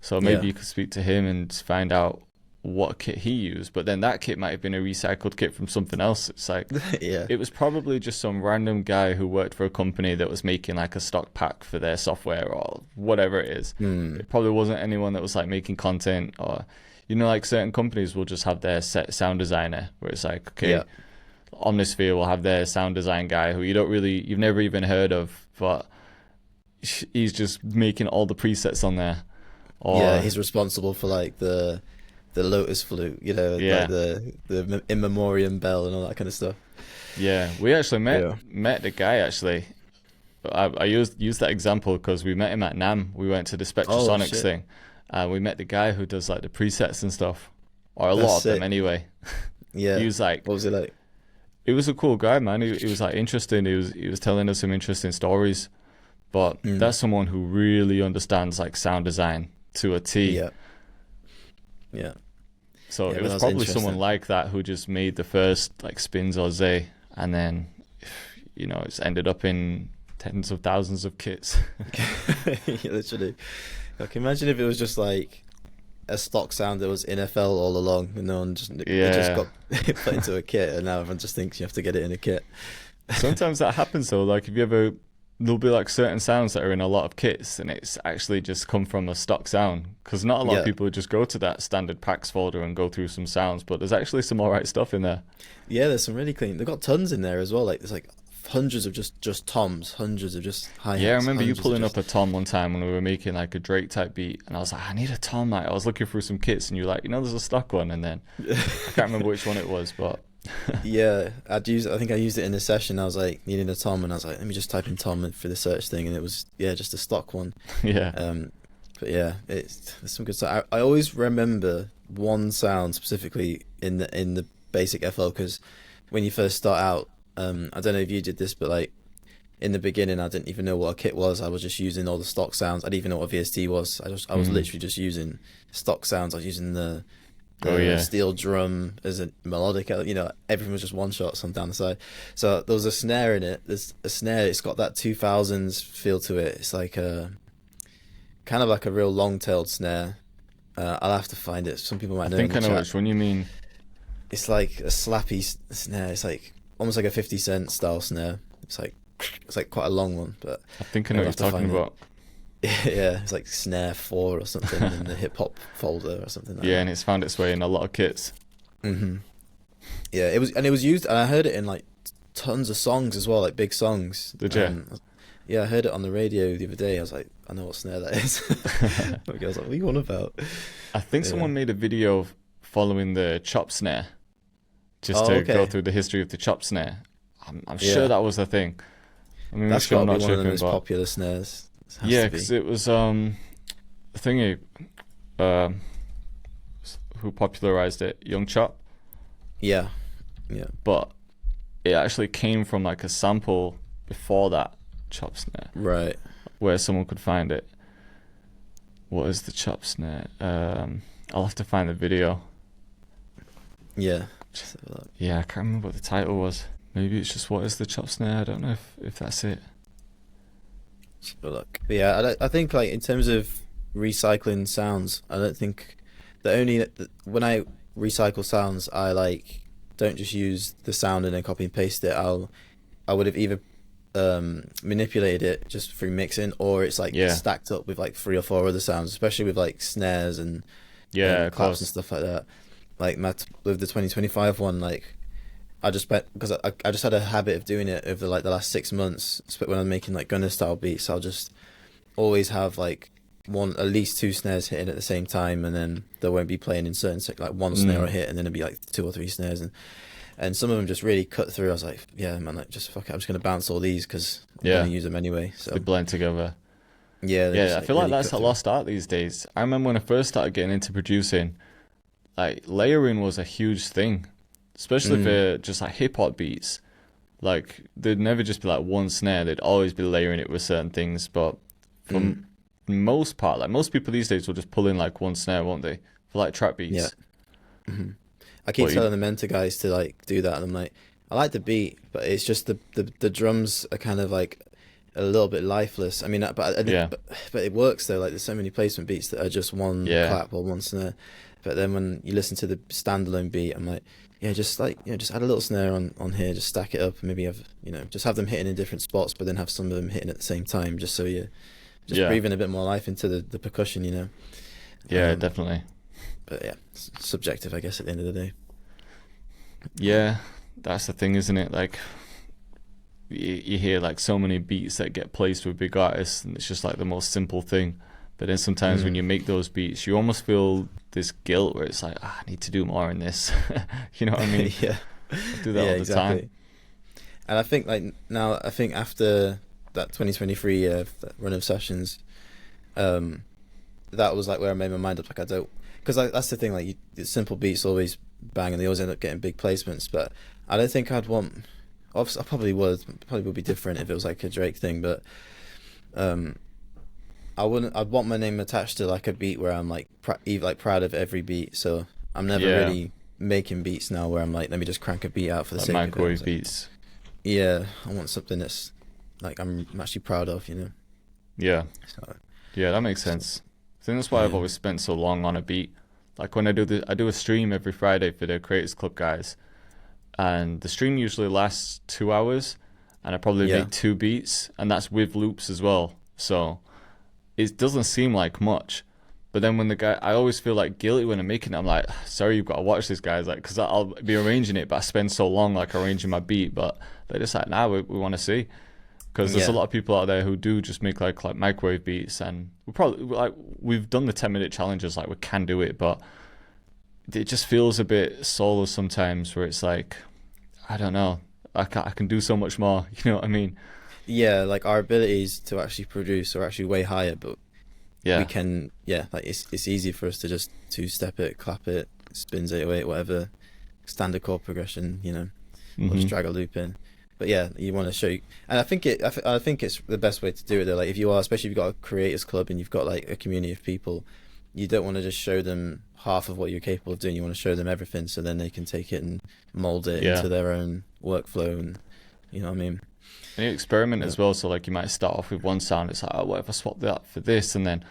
So maybe you could speak to him and find out what kit he used. But then that kit might have been a recycled kit from something else. It's like, it was probably just some random guy who worked for a company that was making like a stock pack for their software or whatever it is. It probably wasn't anyone that was like making content, or, you know, like certain companies will just have their set sound designer where it's like, okay, Omnisphere will have their sound design guy who you've never even heard of, but he's just making all the presets on there. Or, he's responsible for like the Lotus flute, you know, like the in memoriam bell and all that kind of stuff. Yeah, we actually met the guy actually. I used that example because we met him at NAMM. We went to the Spectrasonics thing. We met the guy who does like the presets and stuff, or a lot of them anyway. Yeah. He was like, what was it like? It was a cool guy, man. He was like interesting. He was telling us some interesting stories. But that's someone who really understands like sound design to a T. Yeah. So it was probably someone like that who just made the first like Spins or Zay, and then, you know, it's ended up in tens of thousands of kits. Literally. Like, imagine if it was just like a stock sound that was in FL all along, and no one it just got put into a kit, and now everyone just thinks you have to get it in a kit. Sometimes that happens though. Like if you ever, there'll be like certain sounds that are in a lot of kits, and it's actually just come from a stock sound, because not a lot of people just go to that standard packs folder and go through some sounds, but there's actually some alright stuff in there. Yeah, there's some really clean. They've got tons in there as well. Like there's like hundreds of just toms, hundreds of just hi-hats. Yeah, I remember you pulling up a tom one time when we were making like a Drake type beat, and I was like, I need a tom. Like, I was looking through some kits, and you're like, you know, there's a stock one, and then I can't remember which one it was, but yeah, I think I used it in a session. I was like needing a tom, and I was like, let me just type in tom for the search thing, and it was just a stock one. But yeah, there's some good stuff. I always remember one sound specifically in the basic FL, because when you first start out, I don't know if you did this, but like in the beginning, I didn't even know what a kit was. I was just using all the stock sounds. I didn't even know what a VST was. I was literally just using stock sounds. I was using the steel drum as a melodic, you know, everything was just one shot, some down the side. So there was a snare in it. There's a snare, it's got that 2000s feel to it. It's like a kind of like a real long-tailed snare. I'll have to find it. Some people might know. I think I know which one you mean. It's like a slappy snare. It's like almost like a 50 Cent style snare. It's like quite a long one, but I think I know what you're talking about. Yeah, it's like Snare 4 or something in the hip hop folder or something like that. Yeah, and it's found its way in a lot of kits. Yeah, it was used, and I heard it in like tons of songs as well, like big songs. Did you? Yeah, I heard it on the radio the other day. I was like, I know what snare that is. I was like, what are you on about? I think someone made a video following the chop snare, just to go through the history of the chop snare. I'm sure that was the thing. I mean, that's got to be one of the most popular snares. Yeah, because it was thingy who popularized it, Young Chop. Yeah. But it actually came from like a sample before that chop snare, right? Where someone could find it. What is the chop snare? I'll have to find the video. Yeah. Yeah, I can't remember what the title was. Maybe it's just what is the chop snare. I don't know if that's it. Look, but yeah, I think like in terms of recycling sounds, I don't think when I recycle sounds, I like don't just use the sound and then copy and paste it. I would have either manipulated it just through mixing, or it's like stacked up with like 3 or 4 other sounds, especially with like snares and claps and stuff like that. Like with the 2025 one, like I just bet because I just had a habit of doing it over like the last 6 months. When I'm making like gunner style beats, I'll just always have like at least two snares hitting at the same time, and then they won't be playing in certain like one snare will hit, and then it'll be like two or three snares, and some of them just really cut through. I was like, yeah, man, like just fuck it, I'm just gonna bounce all these because I'm gonna use them anyway. So they blend together. Yeah, yeah. I feel like that's a lost art these days. I remember when I first started getting into producing, like layering was a huge thing, especially for just like hip hop beats. Like there'd never just be like one snare; they'd always be layering it with certain things. But for most part, like most people these days will just pull in like one snare, won't they? For like trap beats. Yeah. I keep telling the mentor guys to like do that, and I'm like, I like the beat, but it's just the drums are kind of like a little bit lifeless. I mean, but it works though. Like there's so many placement beats that are just one clap or one snare. But then when you listen to the standalone beat, I'm like, yeah, just like just add a little snare on here, just stack it up, and maybe have just have them hitting in different spots, but then have some of them hitting at the same time, just so you breathing a bit more life into the percussion, Yeah, definitely. But yeah, it's subjective, I guess, at the end of the day. Yeah, that's the thing, isn't it? Like, you hear like so many beats that get placed with big artists, and it's just like the most simple thing. But then sometimes when you make those beats, you almost feel this guilt where it's like, I need to do more in this. You know what I mean? Yeah, I do that all the time. And I think like now, I think after that 2023 that run of sessions, that was like where I made my mind up. Like I don't, because that's the thing. Like simple beats always bang, and they always end up getting big placements. But I don't think I'd want. Obviously, I probably would be different if it was like a Drake thing. But I wouldn't. I'd want my name attached to like a beat where I'm like proud of every beat. So I'm never really making beats now where I'm like, let me just crank a beat out for the sake of it. Microwave beats. Yeah, I want something that's like I'm actually proud of, Yeah. So, yeah, that makes sense. I think that's why I've always spent so long on a beat. Like when I do a stream every Friday for the Creators Club guys, and the stream usually lasts 2 hours, and I probably make 2 beats, and that's with loops as well. So it doesn't seem like much, but then when I always feel like guilty when I'm making it. I'm like, sorry, you've got to watch this, guys, like, because I'll be arranging it, but I spend so long like arranging my beat, but they're just like, nah, we want to see. Because there's a lot of people out there who do just make like microwave beats, and we've done the 10-minute challenges, like we can do it, but it just feels a bit soulless sometimes, where it's like, I don't know, I can do so much more. You know what I mean? Yeah, like our abilities to actually produce are actually way higher, but we can, like it's easy for us to just two-step it, clap it, spins 808, whatever, standard chord progression, or just drag a loop in. But yeah, you want to show, and I think it's the best way to do it though. Like if you are, especially if you've got a creators club and you've got like a community of people, you don't want to just show them half of what you're capable of doing. You want to show them everything, so then they can take it and mold it into their own workflow, and you know what I mean. And you experiment as well. So like you might start off with one sound. It's like, oh, what if I swap that for this? And then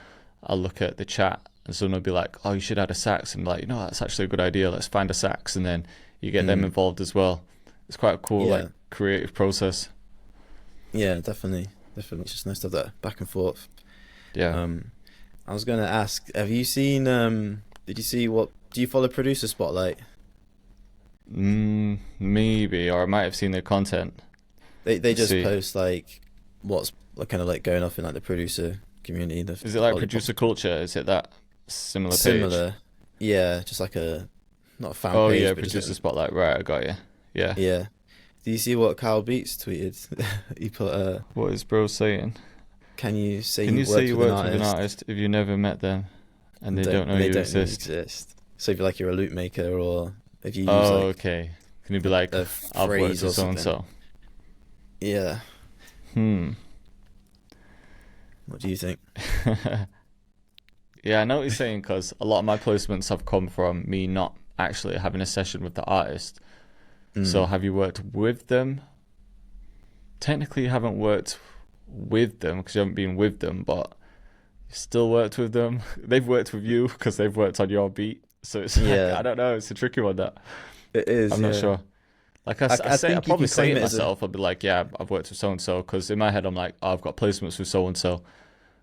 I'll look at the chat, and someone will be like, oh, you should add a sax, and like, that's actually a good idea. Let's find a sax, and then you get them involved as well. It's quite a cool like creative process. Yeah, definitely. It's just nice to have that back and forth. Yeah. I was gonna ask, have you seen? Did you see do you follow Producer Spotlight? Maybe, or I might have seen their content. They just post like what's kind of like going off in like the producer community. Is it like producer culture? Is it that similar page? Yeah, just like not a fan page. Oh yeah, Producer Spotlight. Right, I got you. Yeah. Yeah. Do you see what Kyle Beats tweeted? He put what is bro saying? Can you say you worked with an artist if you never met them and they don't know you exist? So if you're like you're a loop maker, or if you use okay. Can you be like, I've worked with so and so? Yeah. What do you think? Yeah, I know what you're saying, because a lot of my placements have come from me not actually having a session with the artist. So have you worked with them? Technically you haven't worked with them because you haven't been with them, but you still worked with them. They've worked with you because they've worked on your beat. So it's like, I don't know, it's a tricky one, that. It is. I'm not sure. Like I probably say it myself. I'll be like, yeah, I've worked with so and so, because in my head I'm like, oh, I've got placements with so and so.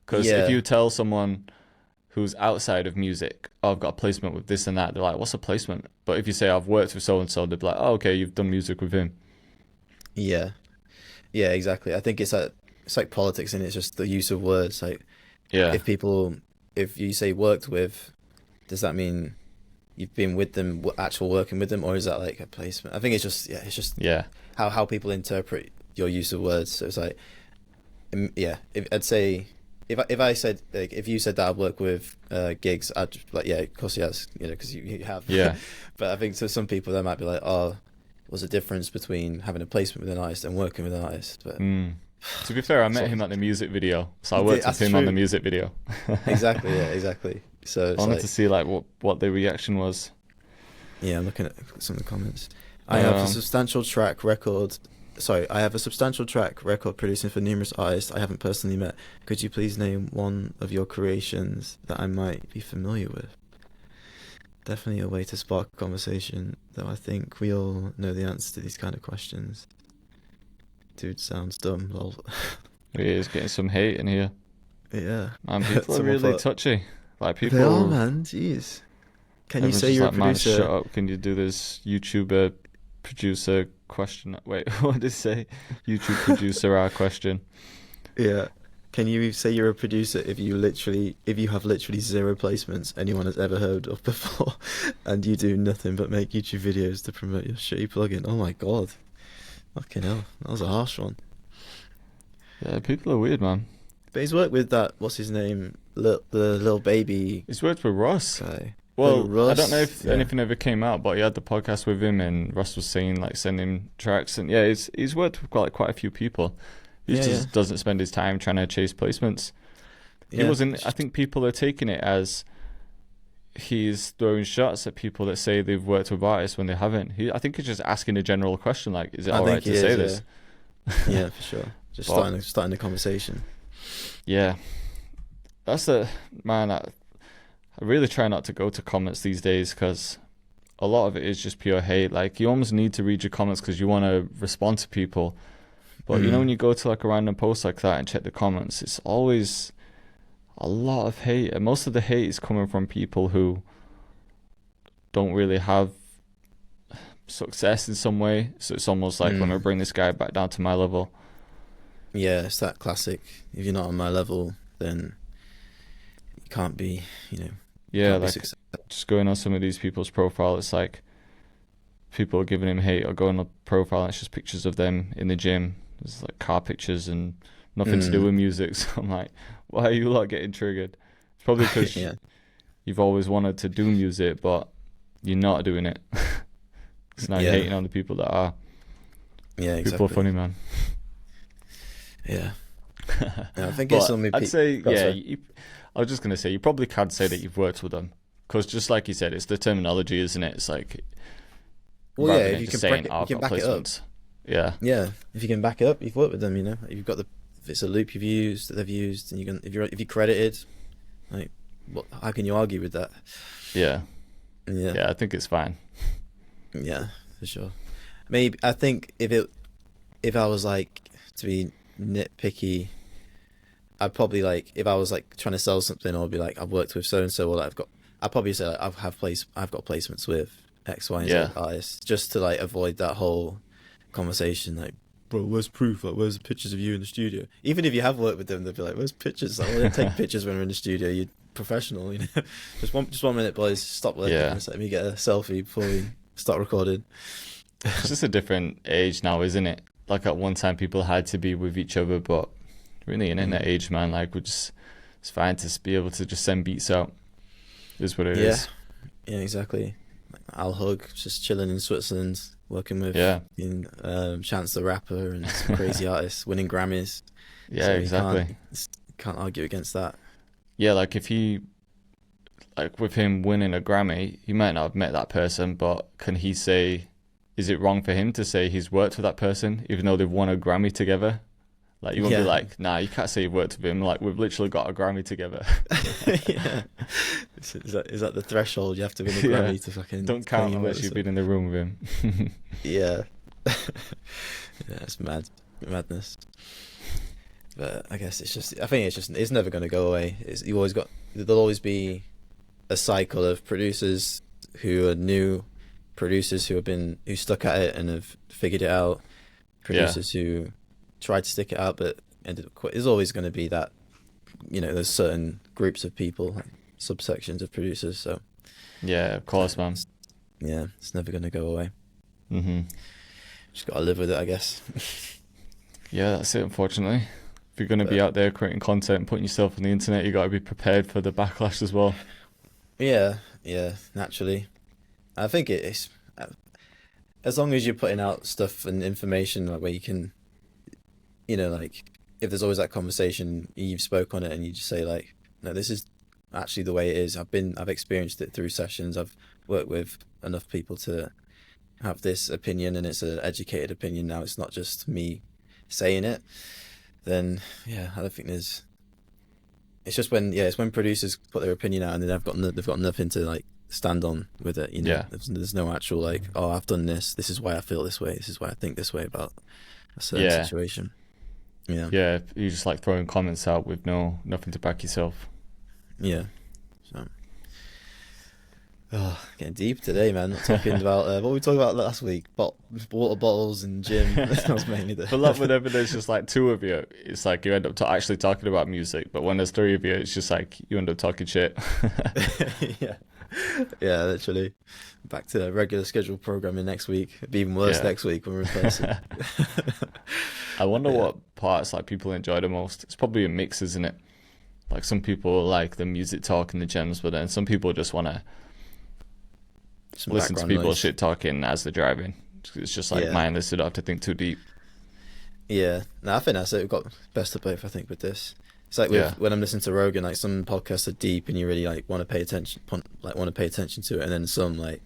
Because if you tell someone who's outside of music, oh, I've got a placement with this and that, they're like, what's a placement? But if you say I've worked with so and so, they'd be like, oh, okay, you've done music with him. Yeah, yeah, exactly. I think it's like politics, and it's just the use of words. Like Yeah, if people, if you say worked with, does that mean you've been with them, actual working with them, or is that like a placement? I think it's just yeah, how people interpret your use of words. So it's like, yeah, if I'd say. If I said, like, if you said that I've worked with gigs, I'd just be like, yeah, of course he has, you know, because you have. yeah, But I think to some people that might be like, oh, what's the difference between having a placement with an artist and working with an artist? But To be fair, I met so, him at the music video, so I worked with that's him on the true. music video. Exactly, yeah, exactly. So I it's wanted like, to see like what the reaction was. yeah, I'm looking at some of the comments. I have a substantial track record. Sorry, I have a substantial track record producing for numerous artists I haven't personally met. Could you please name one of your creations that I might be familiar with? Definitely a way to spark a conversation, though I think we all know the answer to these kind of questions. Dude sounds dumb, lol. He is getting some hate in here. Yeah. Man, people are Someone really thought- touchy. Like people. They are, man. Jeez. Can you everyone's say just you're like, a man, producer? shut up. Can you do this YouTuber producer question? Wait, what did it say? YouTube producer our question. Yeah. Can you say you're a producer if you have literally zero placements anyone has ever heard of before, and you do nothing but make YouTube videos to promote your shitty plugin? Oh my god. Fucking hell. That was a harsh one. Yeah, people are weird, man. But he's worked with that, what's his name? The little baby He's worked with Ross. guy. Well, Russ, I don't know if yeah. anything ever came out, but he had the podcast with him, and Russ was saying like send him tracks, and yeah, he's worked with quite a few people. He just doesn't spend his time trying to chase placements. He wasn't. I think people are taking it as he's throwing shots at people that say they've worked with artists when they haven't. I think he's just asking a general question like, is it all right to say this? Yeah, for sure. Just starting the conversation. Yeah, that's the man. I really try not to go to comments these days because a lot of it is just pure hate. Like you almost need to read your comments because you want to respond to people. But you know when you go to like a random post like that and check the comments, it's always a lot of hate. And most of the hate is coming from people who don't really have success in some way. So it's almost like, let me bring this guy back down to my level. Yeah, it's that classic. If you're not on my level, then you can't be, Yeah, like just going on some of these people's profile, it's like people are giving him hate or going on profile and it's just pictures of them in the gym. There's like car pictures and nothing to do with music. So I'm like, why are you lot getting triggered? It's probably because you've always wanted to do music, but you're not doing it. So now you're hating on the people that are. Yeah, exactly. People are funny, man. Yeah. I think it's something. I'd say, I was just going to say, you probably can say that you've worked with them. Because just like you said, it's the terminology, isn't it? It's like, well, yeah, if you can back it up. Yeah. Yeah, if you can back it up, you've worked with them, You've got if it's a loop you've used, that they've used, and if you're credited, like, how can you argue with that? Yeah. Yeah. Yeah, I think it's fine. Yeah, for sure. Maybe, I think if I was like, to be nitpicky, I'd probably like, if I was like trying to sell something, I'd be like, I've worked with so and so, or I'd probably say like, I've got placements with X, Y, and Z artists, just to like avoid that whole conversation. Like, bro, where's proof? Like, where's the pictures of you in the studio? Even if you have worked with them, they'll be like, where's pictures? Like, well, take pictures when we're in the studio. You're professional, Just 1 minute, boys. Stop working. Just let me get a selfie before we start recording. It's just a different age now, isn't it? Like at one time, people had to be with each other, but really in that age, man, like it's fine to be able to just send beats out. Is what it is. Yeah, exactly. Like Al Hug, just chilling in Switzerland, working with Chance the Rapper and some crazy artists, winning Grammys. Yeah, so exactly. Can't argue against that. Yeah, like if he, like with him winning a Grammy, he might not have met that person, but can he say, is it wrong for him to say he's worked with that person, even though they've won a Grammy together? Like, you won't be like, nah, you can't say you've worked with him. Like, we've literally got a Grammy together. Yeah. Is that the threshold? You have to win a Grammy to fucking... Don't count unless you've been in the room with him. Yeah. Yeah, it's madness. But I guess I think it's never going to go away. There'll always be a cycle of producers who are new, producers who stuck at it and have figured it out, producers who tried to stick it out but ended up quit. There's always going to be that, there's certain groups of people, like subsections of producers. So yeah, of course, man. Yeah, it's never going to go away. Mm-hmm. Just got to live with it, I guess. Yeah, that's it, unfortunately. If you're going to be out there creating content and putting yourself on the internet, you got to be prepared for the backlash as well. Yeah, naturally. I think it's as long as you're putting out stuff and information like where you can, like if there's always that conversation, you've spoke on it and you just say like, no, this is actually the way it is. I've experienced it through sessions. I've worked with enough people to have this opinion, and it's an educated opinion now. It's not just me saying it. Then I don't think there's. It's just it's when producers put their opinion out and then they've got nothing to like stand on with it. There's no actual like, oh, I've done this. This is why I feel this way. This is why I think this way about a certain situation. Yeah, you just like throwing comments out with nothing to back yourself. Yeah. So, getting deep today, man. Not talking about what were we talking about last week? Water bottles and gym. That was mainly the. But like whenever there's just like two of you, it's like you end up actually talking about music. But when there's three of you, it's just like you end up talking shit. Yeah, literally. Back to regular scheduled programming next week. It'd be even worse next week when we're in person. I wonder what parts like people enjoy the most. It's probably a mix, isn't it? Like some people like the music talk and the gems, but then some people just want to listen to people shit talking as they're driving. It's just like mindless. You don't have to think too deep. Yeah, no, I think that's it. We've got best of both. I think with this, it's like when I'm listening to Rogan, like some podcasts are deep and you really like want to pay attention to it, and then some like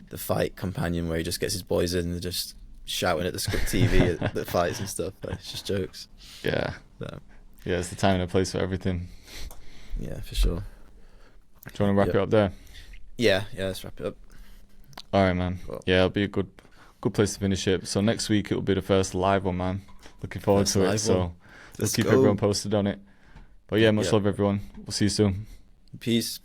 the fight companion where he just gets his boys in and they're just shouting at the TV at the fights and stuff. But it's just jokes. Yeah. So. Yeah, it's the time and a place for everything. Yeah, for sure. Do you want to wrap it up there? Yeah, let's wrap it up. All right, man. Well, yeah, it'll be a good place to finish it. So next week it'll be the first live one, man. Looking forward to it. So we'll keep everyone posted on it. But yeah, much love, everyone. We'll see you soon. Peace.